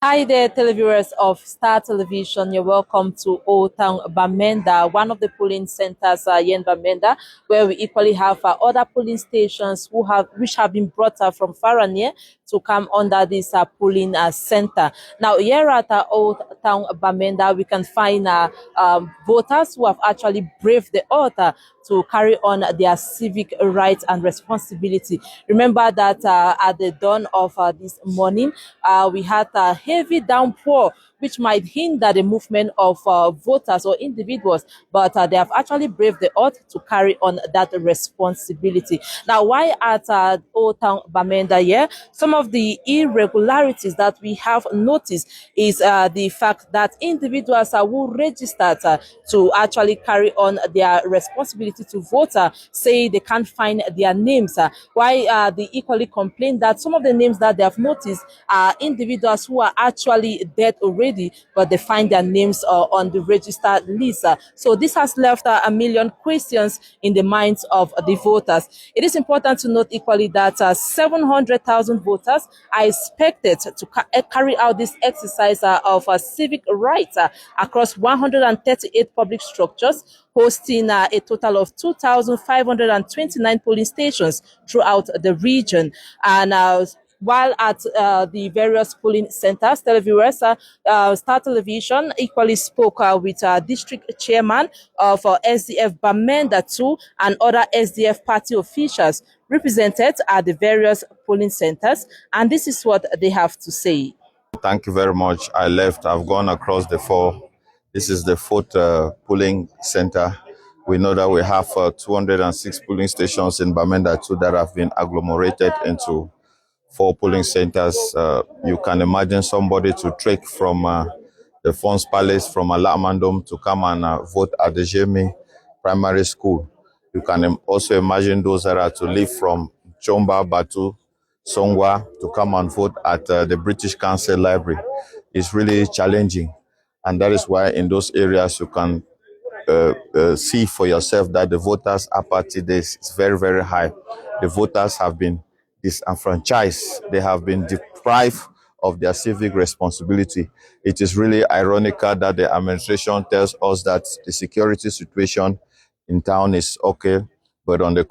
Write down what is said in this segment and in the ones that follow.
Hi there, televiewers of Star Television. You're welcome to Old Town Bamenda, one of the polling centers here in Bamenda, where we equally have other polling stations which have been brought from far and near to come under this polling center. Now, here at Old Town Bamenda, we can find voters who have actually braved the earth to carry on their civic rights and responsibility. Remember that at the dawn of this morning, we had a heavy downpour, which might hinder the movement of voters or individuals, but they have actually braved the earth to carry on that responsibility. Now, why at Old Town Bamenda here? Some of the irregularities that we have noticed is the fact that individuals who registered to actually carry on their responsibility to vote say they can't find their names. Why they equally complain that some of the names that they have noticed are individuals who are actually dead already, but they find their names on the registered list. So this has left a million questions in the minds of the voters. It is important to note equally that 700,000 voters are expected to carry out this exercise of civic rights across 138 public structures, hosting a total of 2,529 polling stations throughout the region. And while at the various polling centers, televiewers, Star Television equally spoke with district chairman of SDF Bamenda 2 and other SDF party officials represented at the various polling centers, and this is what they have to say. Thank you very much. I've gone across the four. This is the fourth polling center. We know that we have 206 polling stations in Bamenda 2 that have been agglomerated into four polling centers. You can imagine somebody to trek from the Fons Palace from Alamandom to come and vote at the Jemi Primary School. You can also imagine those that are to leave from Chomba, Batu, Songwa to come and vote at the British Council Library. It's really challenging. And that is why in those areas you can see for yourself that the voters' apathy is very, very high. The voters have been disenfranchised. They have been deprived of their civic responsibility. It is really ironical that the administration tells us that the security situation in town is okay, but on the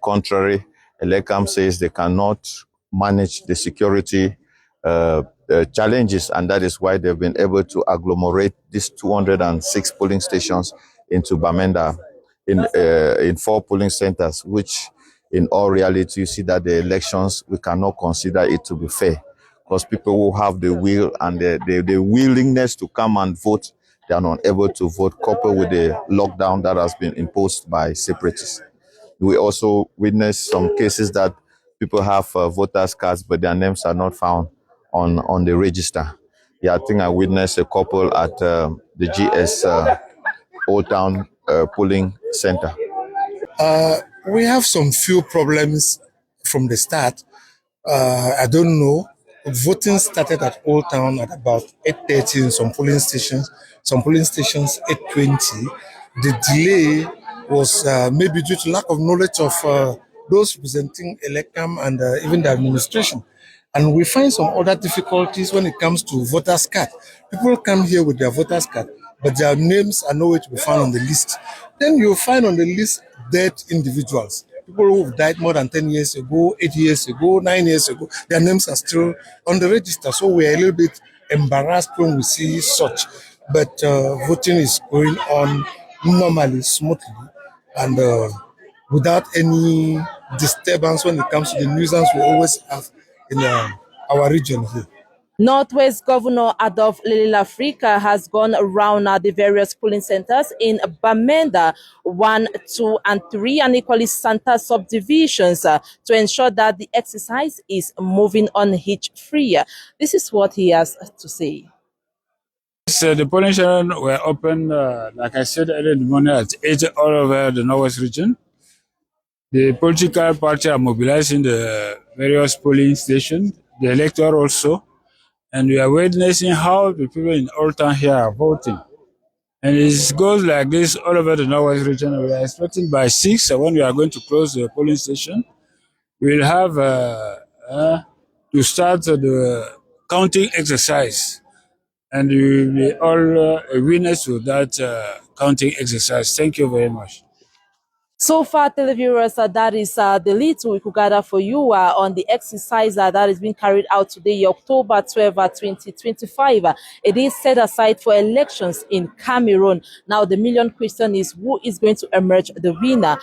contrary, Elekam says they cannot manage the security challenges, and that is why they've been able to agglomerate these 206 polling stations into Bamenda in four polling centers, which in all reality, you see that the elections, we cannot consider it to be fair, because people who have the will and the willingness to come and vote, they are not able to vote, coupled with the lockdown that has been imposed by separatists. We also witnessed some cases that people have voters' cards, but their names are not found on the register. Yeah, I think I witnessed a couple at the GS Old Town polling center. We have some few problems from the start. I don't know. Voting started at Old Town at about 8:30 in some polling stations 8:20. The delay was maybe due to lack of knowledge of those representing Elecam and even the administration. And we find some other difficulties when it comes to voters' card. People come here with their voters' card, but their names are nowhere to be found on the list. Then you find on the list dead individuals, people who have died more than 10 years ago, 8 years ago, 9 years ago. Their names are still on the register. So we are a little bit embarrassed when we see such. But voting is going on normally, smoothly, and without any disturbance when it comes to the nuisance we always have in our region here. Northwest Governor Adolf lele frique has gone around the various polling centers in Bamenda 1, 2, and 3, and equally Santa subdivisions to ensure that the exercise is moving on hitch-free. This is what he has to say. So the polling stations were open, like I said earlier in the morning, at 8 all over the Northwest region. The political party are mobilizing the various polling stations, the electoral also, and we are witnessing how the people in Old Town here are voting. And it goes like this all over the Northwest region. We are expecting by 6, when we are going to close the polling station, we'll have to start the counting exercise. And you will be all winners to that counting exercise. Thank you very much. So far, televiewers, that is the little we could gather for you on the exercise that is being carried out today, October 12, 2025. It is set aside for elections in Cameroon. Now, the million question is who is going to emerge the winner?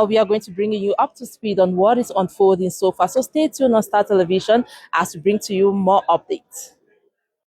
We are going to bring you up to speed on what is unfolding so far. So stay tuned on Star Television as we bring to you more updates.